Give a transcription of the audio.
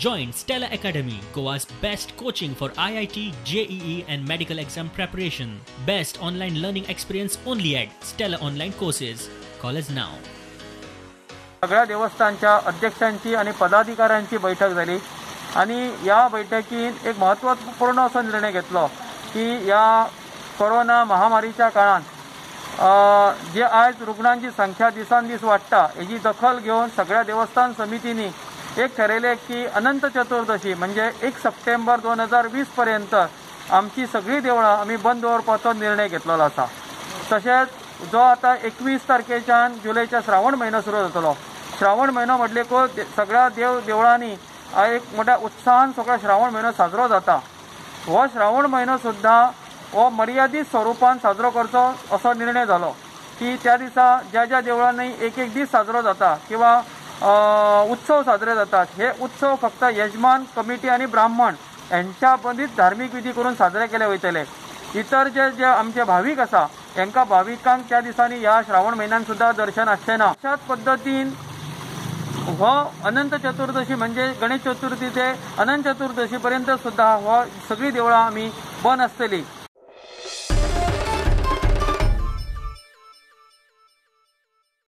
Join Stella Academy, Goa's best coaching for IIT, JEE and medical exam preparation. Best online learning experience only at Stella Online Courses. Call us now. सगळ्या देवस्थानच्या अध्यक्षांची आणि पदाधिकाऱ्यांची बैठक झाली आणि या बैठकीत एक महत्त्वपूर्ण असा निर्णय घेतलो की या कोरोना महामारीच्या काळात जे आज रुग्णांची संख्या दिवसांदिवस वाढता याची दखल घेऊन सगळ्या देवस्थान समितींनी एक ठरवले की अनंत चतुर्दशी म्हणजे 1 सप्टेंबर 2020 पर्यंत आमची सगळी देवळां आम्ही बंद दवरपाचो निर्णय घेतलेलो आसा। तसेच जो आता 21 तारखेच्यान जुलैच्या श्रावण महिनो सुरू जातलो। श्रावण महिनो म्हटले को सगळ्या देवळांनी एक मोठ्या उत्साहान सगळो श्रावण महिनो साजरो जाता। हो श्रावण महिनो सुद्धा हो मर्यादित स्वरूपान साजरो करचो असो निर्णय झालो की त्या दिसा ज्या देवळांनी एक दीस साजरो जाता किंवा उत्सव साजरे जातात हे उत्सव फक्त यजमान कमिटी आणि ब्राह्मण यांच्या बंदीत धार्मिक विधी करून साजरे केले वयतले। इतर जे आमचे भाविक आसा यांका भाविकांक त्या दिसांनी या श्रावण महिन्यात सुद्धा दर्शन आसचे ना। अशाच पद्धतीन हो अनंत चतुर्दशी म्हणजे गणेश चतुर्थी ते अनंत चतुर्दशी पर्यंत सुद्धा हो सगळी देवळां आमी बंद आसतली।